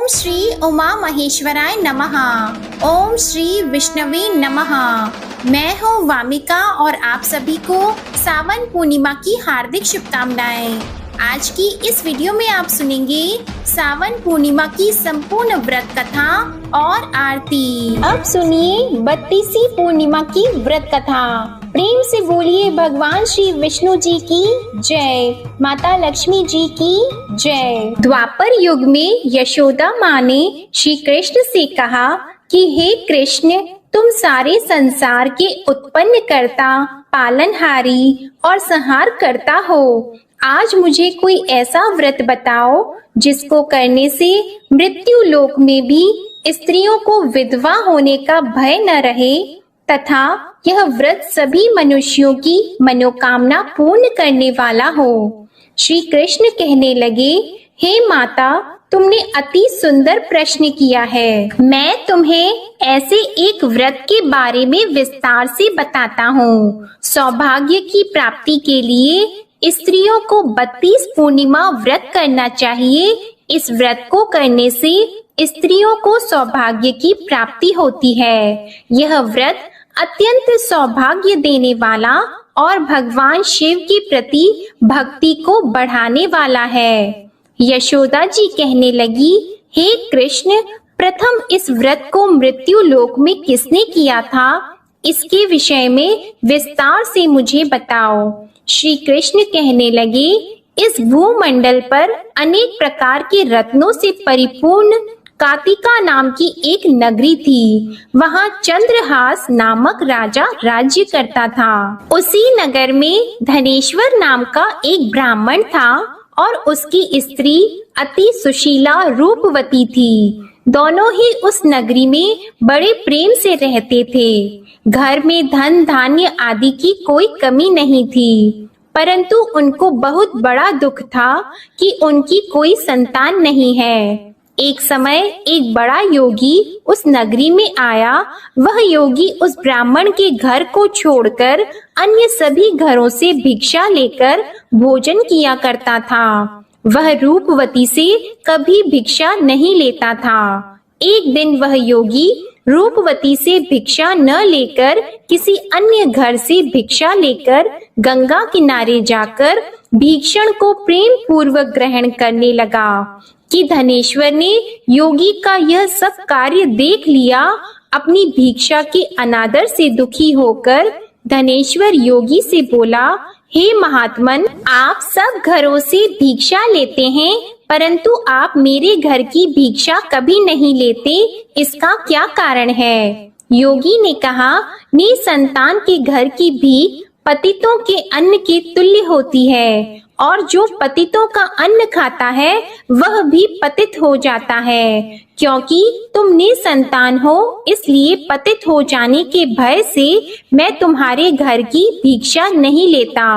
श्री उमा महेश्वराय नमः। ओम श्री विष्णवे नमः। मैं हूँ वामिका और आप सभी को सावन पूर्णिमा की हार्दिक शुभकामनाएं। आज की इस वीडियो में आप सुनेंगे सावन पूर्णिमा की संपूर्ण व्रत कथा और आरती। अब सुनिए 32वीं पूर्णिमा की व्रत कथा। प्रेम से बोलिए भगवान श्री विष्णु जी की जय, माता लक्ष्मी जी की जय। द्वापर युग में यशोदा माँ ने श्री कृष्ण से कहा कि हे कृष्ण, तुम सारे संसार के उत्पन्न करता, पालनहारी और संहार करता हो। आज मुझे कोई ऐसा व्रत बताओ जिसको करने से मृत्यु लोक में भी स्त्रियों को विधवा होने का भय न रहे तथा यह व्रत सभी मनुष्यों की मनोकामना पूर्ण करने वाला हो। श्री कृष्ण कहने लगे, हे माता, तुमने अति सुंदर प्रश्न किया है। मैं तुम्हें ऐसे एक व्रत के बारे में विस्तार से बताता हूँ। सौभाग्य की प्राप्ति के लिए स्त्रियों को 32 पूर्णिमा व्रत करना चाहिए। इस व्रत को करने से स्त्रियों को सौभाग्य की प्राप्ति होती है। यह व्रत अत्यंत सौभाग्य देने वाला और भगवान शिव के प्रति भक्ति को बढ़ाने वाला है। यशोदा जी कहने लगी, हे कृष्ण, प्रथम इस व्रत को मृत्यु लोक में किसने किया था? इसके विषय में विस्तार से मुझे बताओ। श्री कृष्ण कहने लगे, इस भूमंडल पर अनेक प्रकार के रत्नों से परिपूर्ण कातिका नाम की एक नगरी थी। वहाँ चंद्रहास नामक राजा राज्य करता था। उसी नगर में धनेश्वर नाम का एक ब्राह्मण था और उसकी स्त्री अति सुशीला रूपवती थी। दोनों ही उस नगरी में बड़े प्रेम से रहते थे। घर में धन धान्य आदि की कोई कमी नहीं थी, परंतु उनको बहुत बड़ा दुख था कि उनकी कोई संतान नहीं है। एक समय एक बड़ा योगी उस नगरी में आया। वह योगी उस ब्राह्मण के घर को छोड़कर अन्य सभी घरों से भिक्षा लेकर भोजन किया करता था। वह रूपवती से कभी भिक्षा नहीं लेता था। एक दिन वह योगी रूपवती से भिक्षा न लेकर किसी अन्य घर से भिक्षा लेकर गंगा किनारे जाकर भीक्षण को प्रेम पूर्वक ग्रहण करने लगा कि धनेश्वर ने योगी का यह सब कार्य देख लिया। अपनी भिक्षा के अनादर से दुखी होकर धनेश्वर योगी से बोला, हे महात्मन, आप सब घरों से भिक्षा लेते हैं, परंतु आप मेरे घर की भिक्षा कभी नहीं लेते। इसका क्या कारण है? योगी ने कहा, निसंतान के घर की भीख पतितों के अन्न के तुल्य होती है और जो पतितों का अन्न खाता है वह भी पतित हो जाता है। क्योंकि तुम निसंतान हो, इसलिए पतित हो जाने के भय से मैं तुम्हारे घर की भिक्षा नहीं लेता।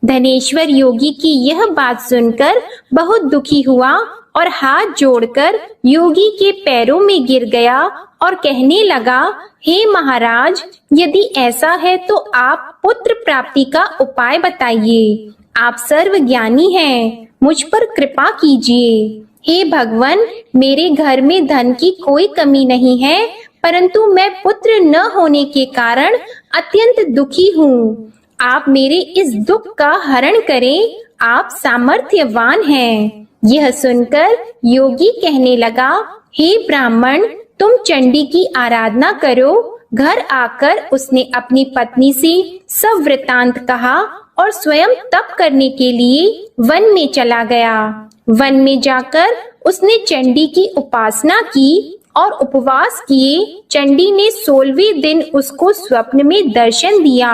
धनेश्वर योगी की यह बात सुनकर बहुत दुखी हुआ और हाथ जोड़कर योगी के पैरों में गिर गया और कहने लगा, हे महाराज, यदि ऐसा है तो आप पुत्र प्राप्ति का उपाय बताइए। आप सर्वज्ञानी हैं, मुझ पर कृपा कीजिए। हे भगवान, मेरे घर में धन की कोई कमी नहीं है, परंतु मैं पुत्र न होने के कारण अत्यंत दुखी हूँ। आप मेरे इस दुख का हरण करें, आप सामर्थ्यवान हैं। यह सुनकर योगी कहने लगा, हे ब्राह्मण, तुम चंडी की आराधना करो। घर आकर उसने अपनी पत्नी से सब वृतांत कहा और स्वयं तप करने के लिए वन में चला गया। वन में जाकर उसने चंडी की उपासना की और उपवास किए। चंडी ने 16वें दिन उसको स्वप्न में दर्शन दिया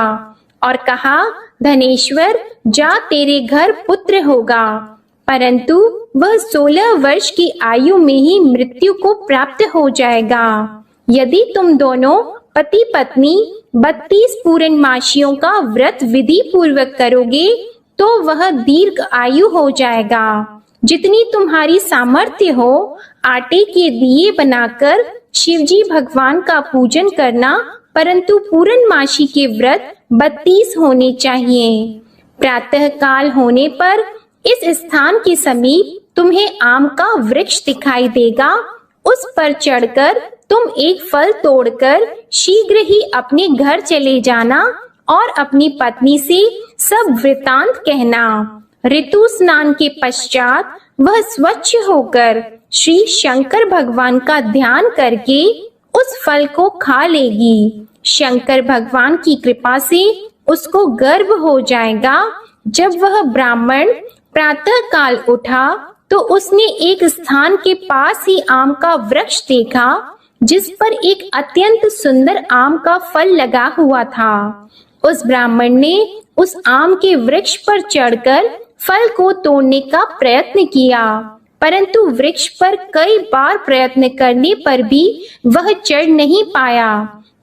और कहा, धनेश्वर, जा, तेरे घर पुत्र होगा। परंतु वह 16 वर्ष की आयु में ही मृत्यु को प्राप्त हो जाएगा। यदि तुम दोनों पति पत्नी 32 पूर्णमासियों का व्रत विधि पूर्वक करोगे तो वह दीर्घ आयु हो जाएगा। जितनी तुम्हारी सामर्थ्य हो, आटे के दिए बनाकर शिवजी भगवान का पूजन करना, परंतु पूर्णमासी के व्रत 32 होने चाहिए। प्रातः काल होने पर इस स्थान के समीप तुम्हें आम का वृक्ष दिखाई देगा। उस पर चढ़कर तुम एक फल तोड़कर शीघ्र ही अपने घर चले जाना और अपनी पत्नी से सब वृतांत कहना। ऋतु स्नान के पश्चात वह स्वच्छ होकर श्री शंकर भगवान का ध्यान करके उस फल को खा लेगी। शंकर भगवान की कृपा से उसको गर्भ हो जाएगा। जब वह ब्राह्मण प्रातः काल उठा तो उसने एक स्थान के पास ही आम का वृक्ष देखा जिस पर एक अत्यंत सुंदर आम का फल लगा हुआ था। उस ब्राह्मण ने उस आम के वृक्ष पर चढ़कर फल को तोड़ने का प्रयत्न किया, परंतु वृक्ष पर कई बार प्रयत्न करने पर भी वह चढ़ नहीं पाया।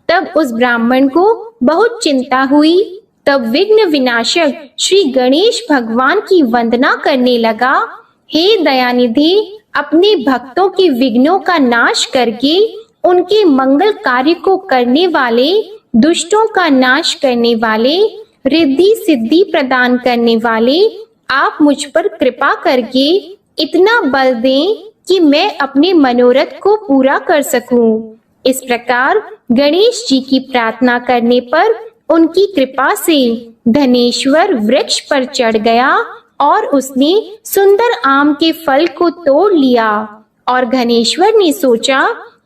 तब उस ब्राह्मण को बहुत चिंता हुई। तब विघ्न विनाशक श्री गणेश भगवान की वंदना करने लगा। हे दयानिधि, अपने भक्तों के विघ्नों का नाश करके उनके मंगल कार्य को करने वाले, दुष्टों का नाश करने वाले, रिद्धि सिद्धि प्रदान करने वाले, आप मुझ पर कृपा करके इतना बल दें कि मैं अपने मनोरथ को पूरा कर सकूं। इस प्रकार गणेश जी की प्रार्थना करने पर उनकी कृपा से धनेश्वर वृक्ष पर चढ़ गया और उसने सुंदर आम के फल को तोड़ लिया। और धनेश्वर ने सोचा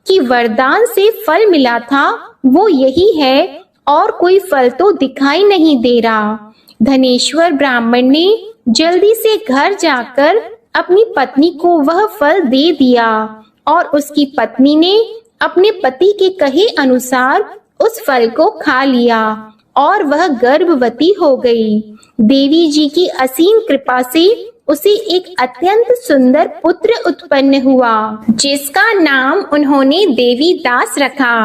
कि वरदान से फल मिला था वो यही है और कोई फल तो दिखाई नहीं दे रहा। धनेश्वर ब्राह्मण ने जल्दी से घर जाकर अपनी पत्नी को वह फल दे दिया और उसकी पत्नी ने अपने पति के कहे अनुसार उस फल को खा लिया और वह गर्भवती हो गई। देवी जी की असीम कृपा से उसे एक अत्यंत सुंदर पुत्र उत्पन्न हुआ जिसका नाम उन्होंने देवी दास रखा।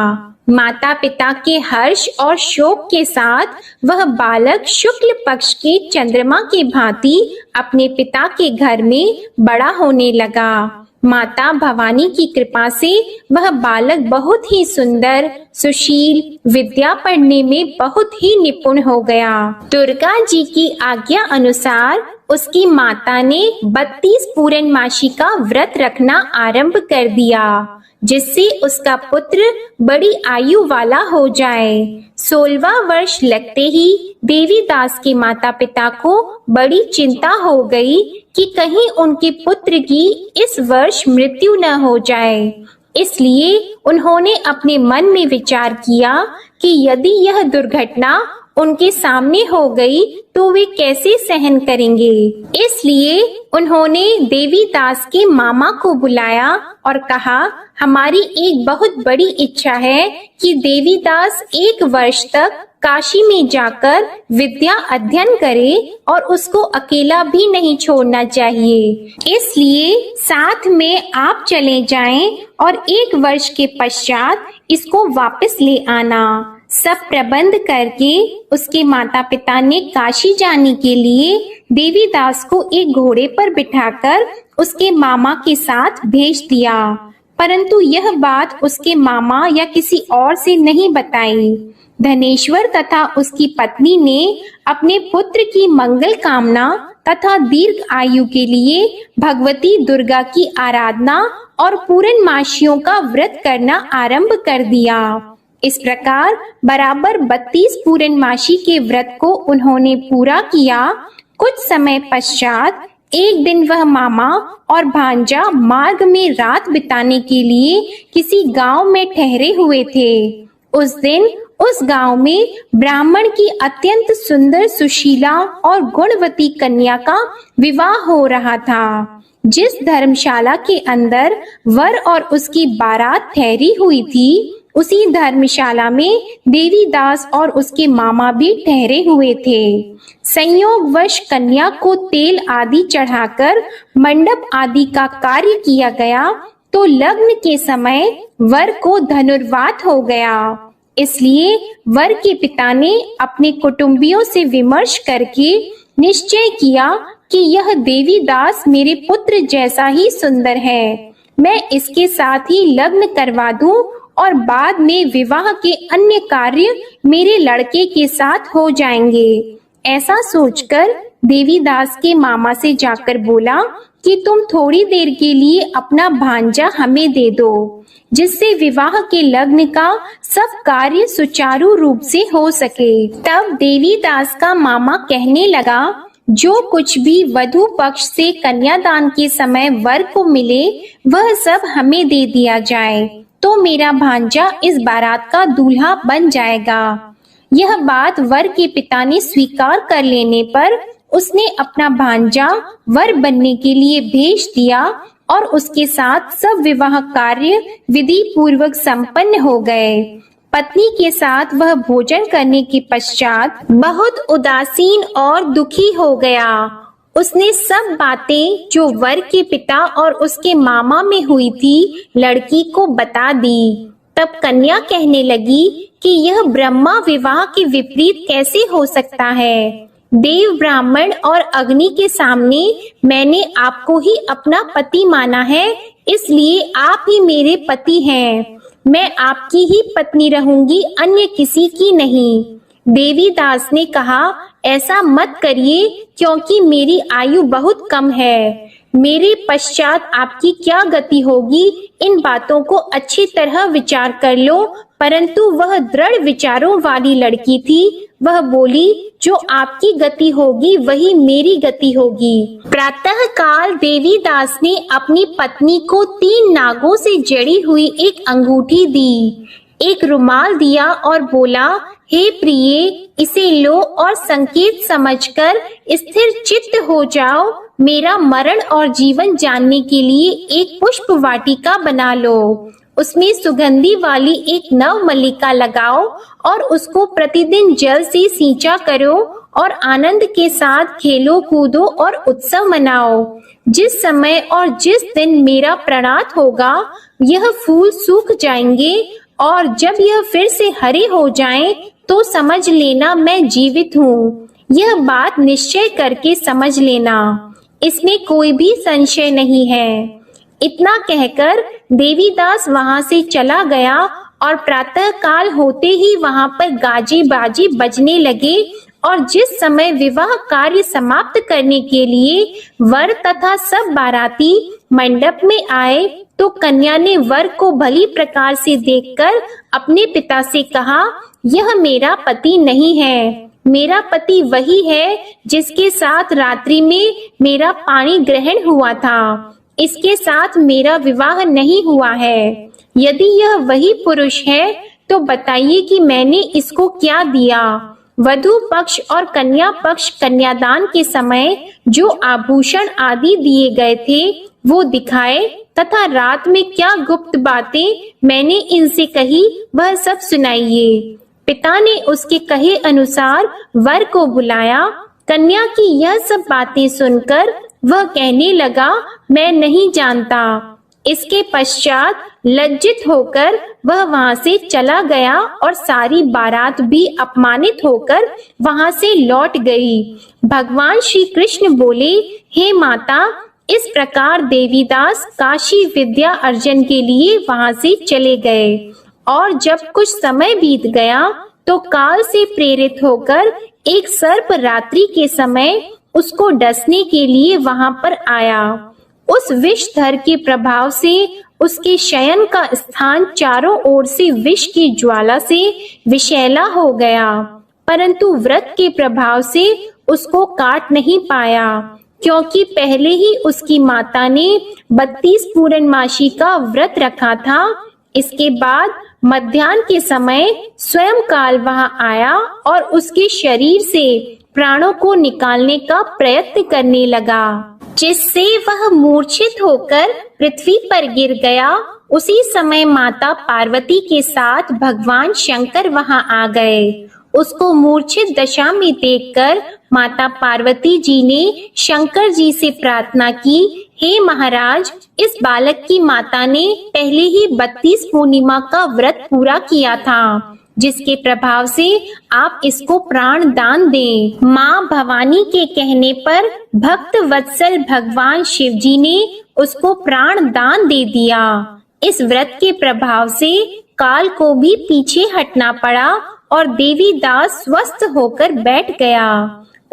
माता पिता के हर्ष और शोक के साथ वह बालक शुक्ल पक्ष के चंद्रमा के भांति अपने पिता के घर में बड़ा होने लगा। माता भवानी की कृपा से वह बालक बहुत ही सुंदर, सुशील, विद्या पढ़ने में बहुत ही निपुण हो गया। दुर्गा जी की आज्ञा अनुसार उसकी माता ने 32 पूर्णमासी का व्रत रखना आरंभ कर दिया जिससे उसका पुत्र बड़ी आयु वाला हो जाए। 16वां वर्ष लगते ही देवी दास के माता पिता को बड़ी चिंता हो गई कि कहीं उनके पुत्र की इस वर्ष मृत्यु न हो जाए। इसलिए उन्होंने अपने मन में विचार किया कि यदि यह दुर्घटना उनके सामने हो गई तो वे कैसे सहन करेंगे। इसलिए उन्होंने देवी दास के मामा को बुलाया और कहा, हमारी एक बहुत बड़ी इच्छा है कि देवी दास 1 वर्ष तक काशी में जाकर विद्या अध्ययन करे और उसको अकेला भी नहीं छोड़ना चाहिए। इसलिए साथ में आप चले जाएं और 1 वर्ष के पश्चात इसको वापस ले आना। सब प्रबंध करके उसके माता पिता ने काशी जाने के लिए देवी दास को एक घोड़े पर बिठाकर उसके मामा के साथ भेज दिया, परंतु यह बात उसके मामा या किसी और से नहीं बताई। धनेश्वर तथा उसकी पत्नी ने अपने पुत्र की मंगल कामना तथा दीर्घ आयु के लिए भगवती दुर्गा की आराधना और पूर्णमासियों का व्रत करना आरंभ कर दिया। इस प्रकार बराबर 32 पूर्णमासी के व्रत को उन्होंने पूरा किया। कुछ समय पश्चात एक दिन वह मामा और भांजा मार्ग में रात बिताने के लिए किसी गांव में ठहरे हुए थे। उस दिन उस गांव में ब्राह्मण की अत्यंत सुंदर, सुशीला और गुणवती कन्या का विवाह हो रहा था। जिस धर्मशाला के अंदर वर और उसकी बारात ठहरी हुई थी, उसी धर्मशाला में देवी दास और उसके मामा भी ठहरे हुए थे। संयोगवश कन्या को तेल आदि चढ़ाकर मंडप आदि का कार्य किया गया तो लग्न के समय वर को धनुर्वात हो गया। इसलिए वर के पिता ने अपने कुटुंबियों से विमर्श करके निश्चय किया कि यह देवी दास मेरे पुत्र जैसा ही सुंदर है, मैं इसके साथ ही लग्न करवा दूं और बाद में विवाह के अन्य कार्य मेरे लड़के के साथ हो जाएंगे। ऐसा सोचकर देवी दास के मामा से जाकर बोला कि तुम थोड़ी देर के लिए अपना भांजा हमें दे दो, जिससे विवाह के लग्न का सब कार्य सुचारू रूप से हो सके। तब देवीदास का मामा कहने लगा, जो कुछ भी वधू पक्ष से कन्यादान के समय वर को मिले वह सब हमें दे दिया जाए, तो मेरा भांजा इस बारात का दूल्हा बन जाएगा। यह बात वर के पिता ने स्वीकार कर लेने पर उसने अपना भांजा वर बनने के लिए भेज दिया और उसके साथ सब विवाह कार्य विधि पूर्वक संपन्न हो गए। पत्नी के साथ वह भोजन करने के पश्चात बहुत उदासीन और दुखी हो गया। उसने सब बातें जो वर के पिता और उसके मामा में हुई थी लड़की को बता दी। तब कन्या कहने लगी कि यह ब्रह्मा विवाह के विपरीत कैसे हो सकता है। देव, ब्राह्मण और अग्नि के सामने मैंने आपको ही अपना पति माना है, इसलिए आप ही मेरे पति हैं। मैं आपकी ही पत्नी रहूंगी, अन्य किसी की नहीं। देवीदास ने कहा, ऐसा मत करिए, क्योंकि मेरी आयु बहुत कम है। मेरे पश्चात आपकी क्या गति होगी, इन बातों को अच्छी तरह विचार कर लो। परंतु वह दृढ़ विचारों वाली लड़की थी। वह बोली, जो आपकी गति होगी वही मेरी गति होगी। प्रातः काल देवीदास ने अपनी पत्नी को 3 नागों से जड़ी हुई एक अंगूठी दी, एक रुमाल दिया और बोला, हे प्रिये, इसे लो और संकेत समझकर स्थिर चित्त हो जाओ। मेरा मरण और जीवन जानने के लिए एक पुष्प वाटिका बना लो। उसमें सुगंधी वाली एक नव मल्लिका लगाओ और उसको प्रतिदिन जल से सींचा करो और आनंद के साथ खेलो कूदो और उत्सव मनाओ। जिस समय और जिस दिन मेरा प्राणात होगा, यह फूल सूख जाएंगे और जब यह फिर से हरे हो जाएं, तो समझ लेना मैं जीवित हूँ। यह बात निश्चय करके समझ लेना, इसमें कोई भी संशय नहीं है। इतना कहकर देवीदास वहां से चला गया और प्रातः काल होते ही वहां पर गाजे बाजे बजने लगे और जिस समय विवाह कार्य समाप्त करने के लिए वर तथा सब बाराती मंडप में आए, तो कन्या ने वर को भली प्रकार से देखकर अपने पिता से कहा, यह मेरा पति नहीं है। मेरा पति वही है जिसके साथ रात्रि में मेरा पानी ग्रहण हुआ था। इसके साथ मेरा विवाह नहीं हुआ है। यदि यह वही पुरुष है तो बताइए कि मैंने इसको क्या दिया। वधू पक्ष और कन्या पक्ष कन्यादान के समय जो आभूषण आदि दिए गए थे वो दिखाए तथा रात में क्या गुप्त बातें मैंने इनसे कही वह सब सुनाइए। पिता ने उसके कहे अनुसार वर को बुलाया। कन्या की यह सब बातें सुनकर वह कहने लगा, मैं नहीं जानता। इसके पश्चात लज्जित होकर वह वहां से चला गया और सारी बारात भी अपमानित होकर वहां से लौट गई। भगवान श्री कृष्ण बोले, हे माता, इस प्रकार देवीदास काशी विद्या अर्जन के लिए वहां से चले गए और जब कुछ समय बीत गया तो काल से प्रेरित होकर एक सर्प रात्रि के समय उसको डसने के लिए वहां पर आया। उस विषधर के प्रभाव से उसके शयन का स्थान चारों ओर से विष की ज्वाला से विषैला हो गया, परंतु व्रत के प्रभाव से उसको काट नहीं पाया, क्योंकि पहले ही उसकी माता ने 32 पूर्णमासी का व्रत रखा था। इसके बाद मध्याह्न के समय स्वयं काल वहां आया और उसके शरीर से प्राणों को निकालने का प्रयत्न करने लगा, जिससे वह मूर्छित होकर पृथ्वी पर गिर गया। उसी समय माता पार्वती के साथ भगवान शंकर वहां आ गए। उसको मूर्छित दशा में देखकर माता पार्वती जी ने शंकर जी से प्रार्थना की, हे महाराज, इस बालक की माता ने पहले ही 32 पूर्णिमा का व्रत पूरा किया था, जिसके प्रभाव से आप इसको प्राण दान दें। माँ भवानी के कहने पर भक्त वत्सल भगवान शिव जी ने उसको प्राण दान दे दिया। इस व्रत के प्रभाव से काल को भी पीछे हटना पड़ा और देवीदास स्वस्थ होकर बैठ गया।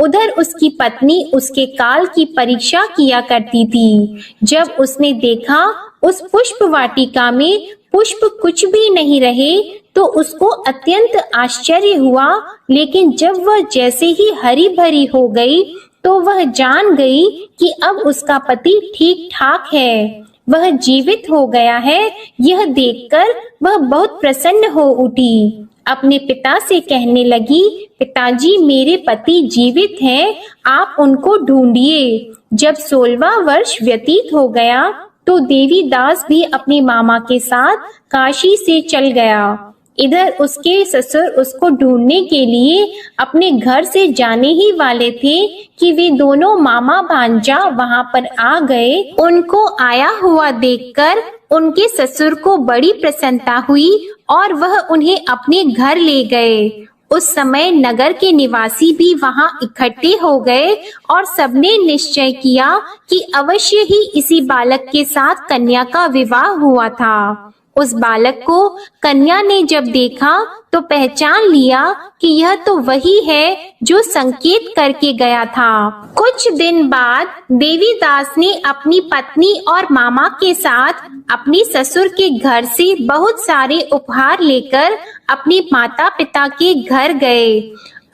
उधर उसकी पत्नी उसके काल की परीक्षा किया करती थी। जब उसने देखा उस पुष्प वाटिका में पुष्प कुछ भी नहीं रहे तो उसको अत्यंत आश्चर्य हुआ, लेकिन जब वह जैसे ही हरी भरी हो गई तो वह जान गई कि अब उसका पति ठीक ठाक है, वह जीवित हो गया है। यह देखकर वह बहुत प्रसन्न हो उठी। अपने पिता से कहने लगी, पिताजी मेरे पति जीवित हैं, आप उनको ढूंढिए। जब 16वां वर्ष व्यतीत हो गया तो देवीदास भी अपनी मामा के साथ काशी से चल गया। इधर उसके ससुर उसको ढूंढने के लिए अपने घर से जाने ही वाले थे कि वे दोनों मामा भांजा वहां पर आ गए। उनको आया हुआ देखकर उनके ससुर को बड़ी प्रसन्नता हुई और वह उन्हें अपने घर ले गए। उस समय नगर के निवासी भी वहां इकट्ठे हो गए और सबने निश्चय किया कि अवश्य ही इसी बालक के साथ कन्या का विवाह हुआ था। उस बालक को कन्या ने जब देखा तो पहचान लिया कि यह तो वही है जो संकेत करके गया था। कुछ दिन बाद देवीदास ने अपनी पत्नी और मामा के साथ अपने ससुर के घर से बहुत सारे उपहार लेकर अपने माता पिता के घर गए।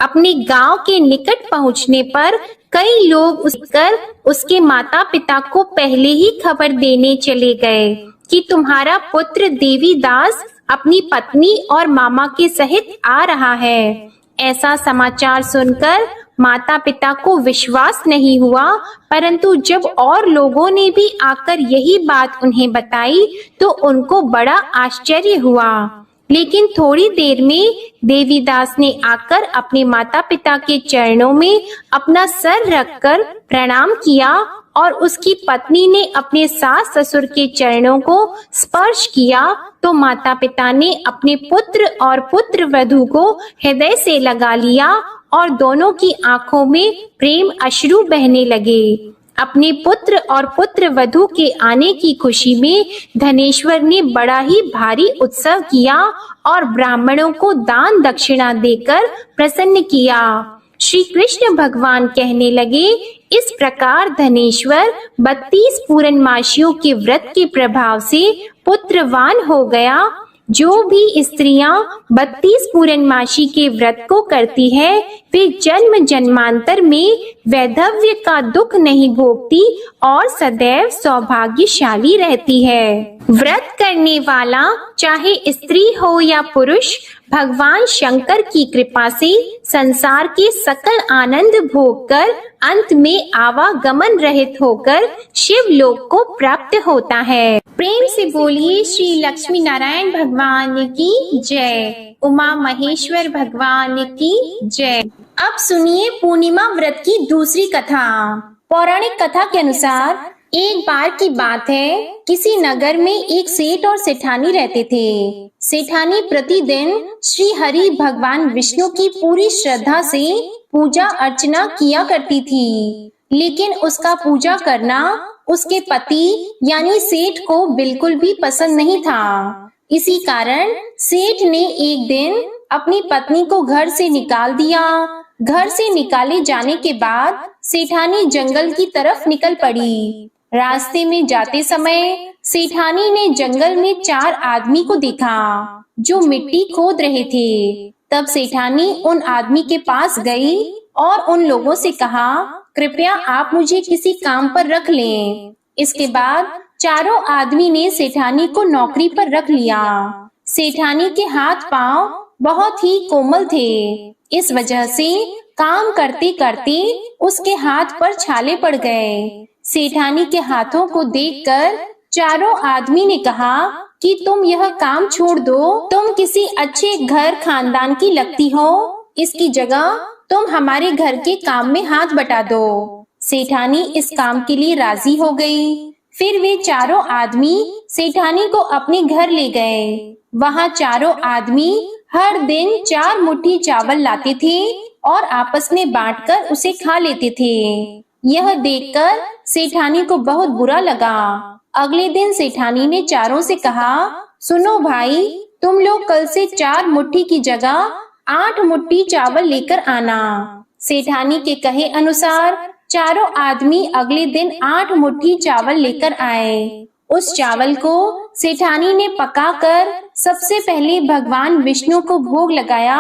अपने गांव के निकट पहुंचने पर कई लोग उसके माता पिता को पहले ही खबर देने चले गए कि तुम्हारा पुत्र देवीदास अपनी पत्नी और मामा के सहित आ रहा है। ऐसा समाचार सुनकर माता पिता को विश्वास नहीं हुआ, परंतु जब और लोगों ने भी आकर यही बात उन्हें बताई तो उनको बड़ा आश्चर्य हुआ। लेकिन थोड़ी देर में देवीदास ने आकर अपने माता पिता के चरणों में अपना सर रखकर प्रणाम किया और उसकी पत्नी ने अपने सास ससुर के चरणों को स्पर्श किया तो माता पिता ने अपने पुत्र और पुत्र वधू को हृदय से लगा लिया और दोनों की आंखों में प्रेम अश्रु बहने लगे। अपने पुत्र और पुत्र वधू के आने की खुशी में धनेश्वर ने बड़ा ही भारी उत्सव किया और ब्राह्मणों को दान दक्षिणा देकर प्रसन्न किया। श्री कृष्ण भगवान कहने लगे, इस प्रकार धनेश्वर 32 पूर्णमासियों के व्रत के प्रभाव से पुत्रवान हो गया। जो भी स्त्रियां 32 पूर्णमासी के व्रत को करती है वे जन्म जन्मांतर में वैधव्य का दुख नहीं भोगती और सदैव सौभाग्यशाली रहती है। व्रत करने वाला चाहे स्त्री हो या पुरुष भगवान शंकर की कृपा से संसार के सकल आनंद भोगकर अंत में आवागमन रहित होकर शिव लोक को प्राप्त होता है। प्रेम से बोलिए श्री लक्ष्मी नारायण भगवान की जय, उमा महेश्वर भगवान की जय। अब सुनिए पूर्णिमा व्रत की दूसरी कथा। पौराणिक कथा के अनुसार एक बार की बात है, किसी नगर में एक सेठ और सेठानी रहते थे। सेठानी प्रतिदिन श्री हरि भगवान विष्णु की पूरी श्रद्धा से पूजा अर्चना किया करती थी, लेकिन उसका पूजा करना उसके पति यानी सेठ को बिल्कुल भी पसंद नहीं था। इसी कारण सेठ ने एक दिन अपनी पत्नी को घर से निकाल दिया। घर से निकाले जाने के बाद सेठानी जंगल की तरफ निकल पड़ी। रास्ते में जाते समय सेठानी ने जंगल में 4 आदमी को देखा जो मिट्टी खोद रहे थे। तब सेठानी उन आदमी के पास गई और उन लोगों से कहा, कृपया आप मुझे किसी काम पर रख लें। इसके बाद चारों आदमी ने सेठानी को नौकरी पर रख लिया। सेठानी के हाथ पांव बहुत ही कोमल थे, इस वजह से काम करते करते उसके हाथ पर छाले पड़ गए। सेठानी के हाथों को देखकर चारों आदमी ने कहा कि तुम यह काम छोड़ दो, तुम किसी अच्छे घर खानदान की लगती हो, इसकी जगह तुम हमारे घर के काम में हाथ बटा दो। सेठानी इस काम के लिए राजी हो गई। फिर वे चारों आदमी सेठानी को अपने घर ले गए। वहाँ चारों आदमी हर दिन 4 मुट्ठी चावल लाते थे और आपस में बांटकर उसे खा लेते थे। यह देखकर सेठानी को बहुत बुरा लगा। अगले दिन सेठानी ने चारों से कहा, सुनो भाई, तुम लोग कल से 4 मुट्ठी की जगह 8 मुट्ठी चावल लेकर आना। सेठानी के कहे अनुसार चारों आदमी अगले दिन 8 मुट्ठी चावल लेकर आए। उस चावल को सेठानी ने पकाकर सबसे पहले भगवान विष्णु को भोग लगाया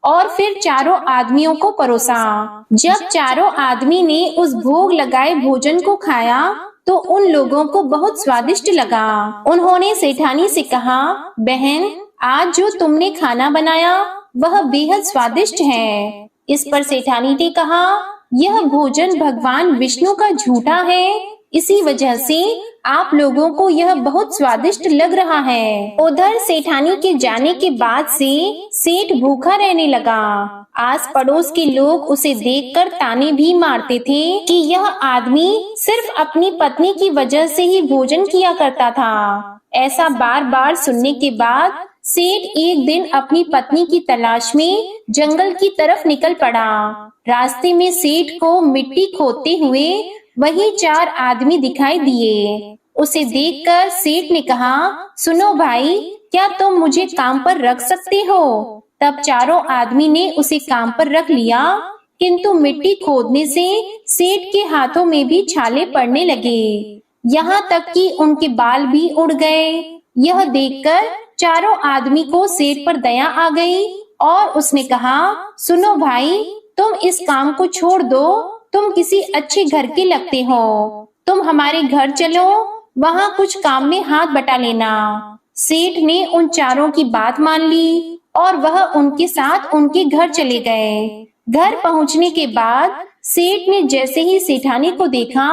और फिर चारों आदमियों को परोसा। जब चारों आदमी ने उस भोग लगाए भोजन को खाया तो उन लोगों को बहुत स्वादिष्ट लगा। उन्होंने सेठानी से कहा, बहन, आज जो तुमने खाना बनाया वह बेहद स्वादिष्ट है। इस पर सेठानी ने कहा, यह भोजन भगवान विष्णु का झूठा है, इसी वजह से आप लोगों को यह बहुत स्वादिष्ट लग रहा है। उधर सेठानी के जाने के बाद से सेठ भूखा रहने लगा। आस पड़ोस के लोग उसे देखकर ताने भी मारते थे कि यह आदमी सिर्फ अपनी पत्नी की वजह से ही भोजन किया करता था। ऐसा बार बार सुनने के बाद सेठ एक दिन अपनी पत्नी की तलाश में जंगल की तरफ निकल पड़ा। रास्ते में सेठ को मिट्टी खोदते हुए वही 4 आदमी दिखाई दिए। उसे देखकर सेठ ने कहा, सुनो भाई, क्या तुम मुझे काम पर रख सकते हो? तब चारों आदमी ने उसे काम पर रख लिया, किंतु मिट्टी खोदने से सेठ के हाथों में भी छाले पड़ने लगे, यहाँ तक कि उनके बाल भी उड़ गए। यह देखकर चारों आदमी को सेठ पर दया आ गई और उसने कहा, सुनो भाई, तुम इस काम को छोड़ दो, तुम किसी अच्छे घर के लगते हो, तुम हमारे घर चलो, वहाँ कुछ काम में हाथ बटा लेना। सेठ ने उन चारों की बात मान ली और वह उनके साथ उनके घर चले गए। घर पहुँचने के बाद सेठ ने जैसे ही सेठानी को देखा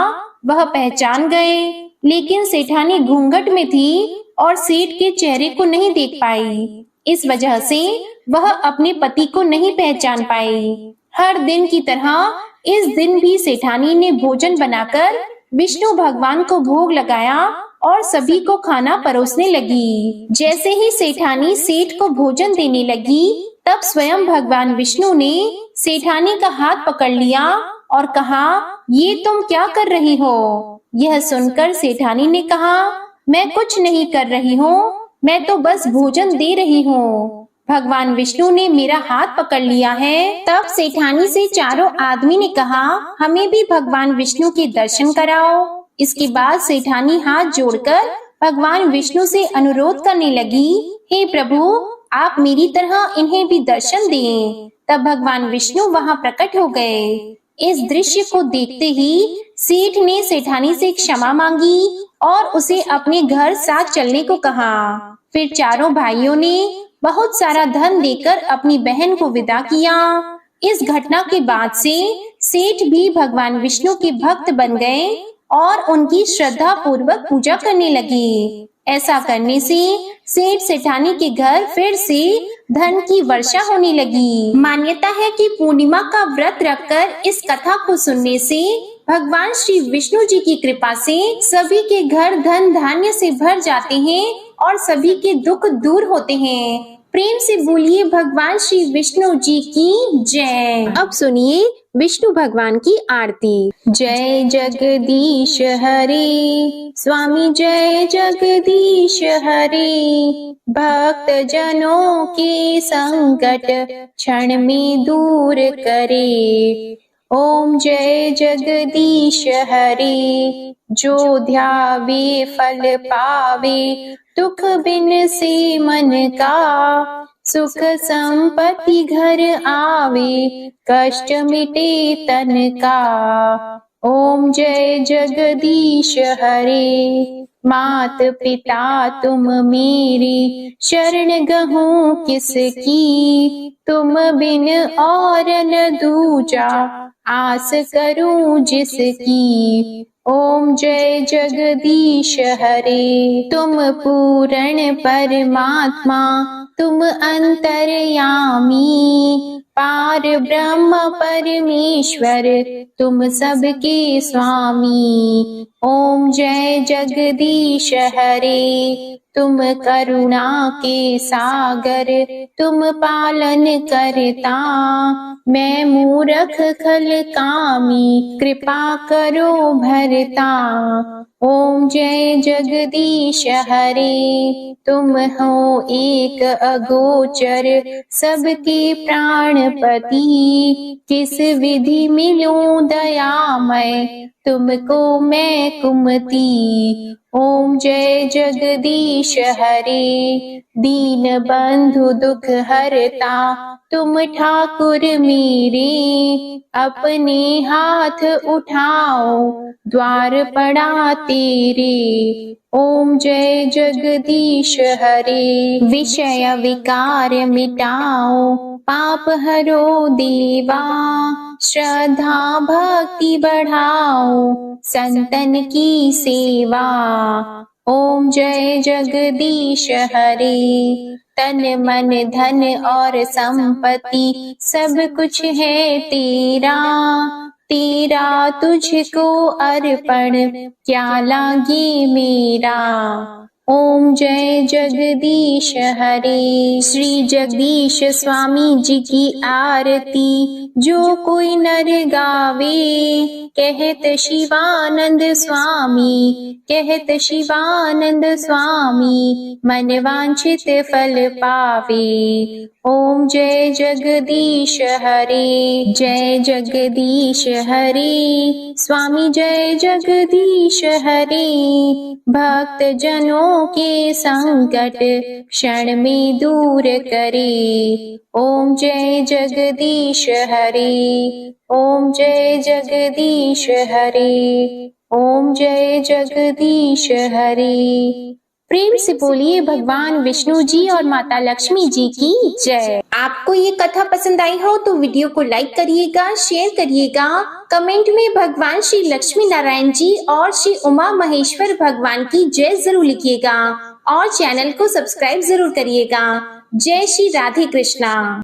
वह पहचान गए, लेकिन सेठानी घूंघट में थी और सेठ के चेहरे को नहीं देख पाई। इस वजह से वह अपने पति को नहीं पहचान पाई। हर दिन की तरह इस दिन भी सेठानी ने भोजन बनाकर विष्णु भगवान को भोग लगाया और सभी को खाना परोसने लगी। जैसे ही सेठानी सेठ को भोजन देने लगी, तब स्वयं भगवान विष्णु ने सेठानी का हाथ पकड़ लिया और कहा, ये तुम क्या कर रही हो? यह सुनकर सेठानी ने कहा, मैं कुछ नहीं कर रही हूँ, मैं तो बस भोजन दे रही हूँ। भगवान विष्णु ने मेरा हाथ पकड़ लिया है। तब सेठानी से चारों आदमी ने कहा, हमें भी भगवान विष्णु के दर्शन कराओ। इसके बाद सेठानी हाथ जोड़कर भगवान विष्णु से अनुरोध करने लगी, हे प्रभु, आप मेरी तरह इन्हें भी दर्शन दें। तब भगवान विष्णु वहाँ प्रकट हो गए। इस दृश्य को देखते ही सेठ ने सेठानी से क्षमा मांगी और उसे अपने घर साथ चलने को कहा। फिर चारों भाइयों ने बहुत सारा धन देकर अपनी बहन को विदा किया। इस घटना के बाद से सेठ भी भगवान विष्णु के भक्त बन गए और उनकी श्रद्धा पूर्वक पूजा करने लगे। ऐसा करने से सेठ सेठानी के घर फिर से धन की वर्षा होने लगी। मान्यता है कि पूर्णिमा का व्रत रखकर इस कथा को सुनने से भगवान श्री विष्णु जी की कृपा से सभी के घर धन धान्य से भर जाते हैं और सभी के दुख दूर होते हैं। प्रेम से बोलिए भगवान श्री विष्णु जी की जय। अब सुनिए विष्णु भगवान की आरती। जय जगदीश हरे, स्वामी जय जगदीश हरे, भक्त जनों के संकट क्षण में दूर करे। ओम जय जगदीश हरे, जो ध्यावे फल पावे, दुख बिन से मन का, सुख संपत्ति घर आवे, कष्ट मिटे तन का। ओम जय जगदीश हरे, मात पिता तुम मेरी, शरण गहूँ किसकी, तुम बिन और न दूजा, आस करूं जिसकी। ओम जय जगदीश हरे, तुम पूर्ण परमात्मा, तुम अंतर्यामी, पार ब्रह्म परमेश्वर, तुम सबके स्वामी। ओम जय जगदीश हरे, तुम करुणा के सागर, तुम पालन करता, मैं मूर्ख खल कामी, कृपा करो भरता। ओम जय जगदीश हरे, तुम हो एक अगोचर, सबके प्राण गणपति, किस विधि मिलूं दयामय, तुमको मैं कुमति। ओम जय जगदीश हरे, दीन बंधु दुख हरता, तुम ठाकुर मेरे, अपने हाथ उठाओ, द्वार पड़ा तेरे। ओम जय जगदीश हरे, विषय विकार मिटाओ, पाप हरो देवा, श्रद्धा भक्ति बढ़ाओ, संतन की सेवा। ओम जय जगदीश हरे, तन मन धन और संपत्ति सब कुछ है तेरा, तेरा तुझको अर्पण क्या लागे मेरा। ओम जय जगदीश हरे, श्री जगदीश स्वामी जी की आरती जो कोई नर गावे, कहत शिवानंद स्वामी, कहत शिवानंद स्वामी, मन वांछित फल पावे। ओम जय जगदीश हरे, जय जगदीश हरे, स्वामी जय जगदीश हरे, भक्त जनों के संकट क्षण में दूर करे। ओम जय जगदीश हरे, ओम जय जगदीश हरे, ओम जय जगदीश हरे। प्रेम से बोलिए भगवान विष्णु जी और माता लक्ष्मी जी की जय। आपको ये कथा पसंद आई हो तो वीडियो को लाइक करिएगा, शेयर करिएगा, कमेंट में भगवान श्री लक्ष्मी नारायण जी और श्री उमा महेश्वर भगवान की जय जरूर लिखिएगा और चैनल को सब्सक्राइब जरूर करिएगा। जय श्री राधे कृष्णा।